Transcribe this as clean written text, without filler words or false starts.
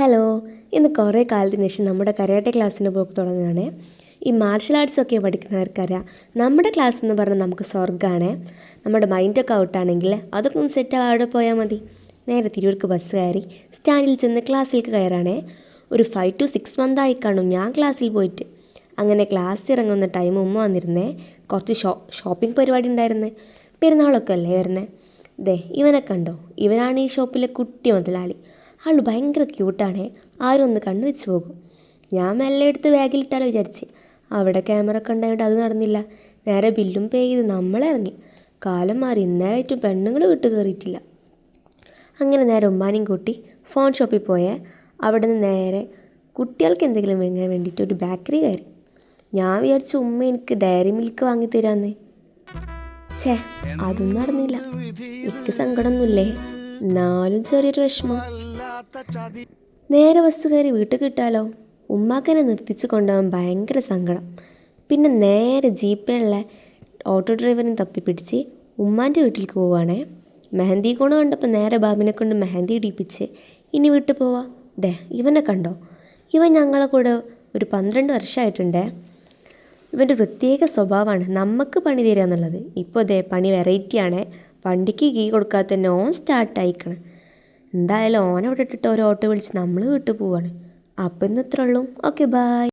Hello, ഇന്ന് കുറേ കാലത്തിന് ശേഷം നമ്മുടെ കരാട്ടെ ക്ലാസ്സിന് പോക്ക് തുടങ്ങുകയാണ്. ഈ മാർഷൽ ആർട്സൊക്കെ പഠിക്കുന്നവർക്കറിയാം, നമ്മുടെ ക്ലാസ് എന്ന് പറഞ്ഞാൽ നമുക്ക് സ്വർഗ്ഗമാണ്. നമ്മുടെ മൈൻഡൊക്കെ ഔട്ടാണെങ്കിൽ അതൊക്കെ ഒന്ന് സെറ്റ് അവിടെ പോയാൽ മതി. നേരെ തിരൂർക്ക് ബസ് കയറി സ്റ്റാൻഡിൽ ചെന്ന് ക്ലാസ്സിലേക്ക് കയറാണേ. ഒരു 5 to 6 മന്തായി കാണും ഞാൻ ക്ലാസ്സിൽ പോയിട്ട്. അങ്ങനെ ക്ലാസ് ഇറങ്ങുന്ന ടൈം ഉമ്മ വന്നിരുന്നേ. കുറച്ച് ഷോപ്പിംഗ് പരിപാടി ഉണ്ടായിരുന്നേ. പെരുന്നാളൊക്കെ അല്ലേ വരുന്നത്. ഇവനെ കണ്ടോ, ഇവനാണ് ഈ ഷോപ്പിലെ കുട്ടി മുതലാളി. ആൾ ഭയങ്കര ക്യൂട്ടാണേ. ആരും ഒന്ന് കണ്ണു വെച്ച് പോകും. ഞാൻ മെല്ലെ എടുത്ത് ബാഗിലിട്ടാലോ വിചാരിച്ച്. അവിടെ ക്യാമറ ഒക്കെ ഉണ്ടായതുകൊണ്ട് അത് നടന്നില്ല. നേരെ ബില്ലും പേ ചെയ്ത് നമ്മളിറങ്ങി. കാലം മാറി, ഇന്നേരായിട്ടും പെണ്ണുങ്ങൾ വിട്ട് കയറിയിട്ടില്ല. അങ്ങനെ നേരെ ഉമ്മാനെയും കൂട്ടി ഫോൺ ഷോപ്പിൽ പോയേ. അവിടെ നിന്ന് നേരെ കുട്ടികൾക്ക് എന്തെങ്കിലും വാങ്ങാൻ വേണ്ടിയിട്ട് ഒരു ബേക്കറി കയറി. ഞാൻ വിചാരിച്ചു ഉമ്മ എനിക്ക് ഡയറി മിൽക്ക് വാങ്ങിത്തരാന്ന്. അതൊന്നും നടന്നില്ല. എനിക്ക് സങ്കടമൊന്നുമില്ലേ, എന്നാലും ചെറിയൊരു വിഷമം. നേരെ ബസ് കയറി വീട്ടിൽ കിട്ടാലോ. ഉമ്മാക്കനെ നിർത്തിച്ച് കൊണ്ടുപോകാൻ ഭയങ്കര സങ്കടം. പിന്നെ നേരെ ജീപ്പിലുള്ള ഓട്ടോ ഡ്രൈവറിനെ തപ്പിപ്പിടിച്ച് ഉമ്മാൻ്റെ വീട്ടിലേക്ക് പോവുകയാണേ. മെഹന്തി കോണ് കണ്ടപ്പോൾ നേരെ ബാബിനെ കൊണ്ട് മെഹന്തി ഇടിപ്പിച്ച് ഇനി വീട്ടിൽ പോവാം. ഇവനെ കണ്ടോ, ഇവൻ ഞങ്ങളെ കൂടെ ഒരു 12 വർഷമായിട്ടുണ്ടേ. ഇവൻ്റെ പ്രത്യേക സ്വഭാവമാണ് നമുക്ക് പണി തരിക എന്നുള്ളത്. ഇപ്പോൾ പണി വെറൈറ്റിയാണ്. വണ്ടിക്ക് കീ കൊടുക്കാത്ത തന്നെ ഓൻ സ്റ്റാർട്ടായിക്കണം. എന്തായാലും ഓനവിടെ ഇട്ടിട്ട് ഒരു ഓട്ടോ വിളിച്ച് നമ്മൾ വീട്ടിൽ പോവാണ്. അപ്പം ഇന്ന് ഇത്രേ ഉള്ളൂ. Okay, by.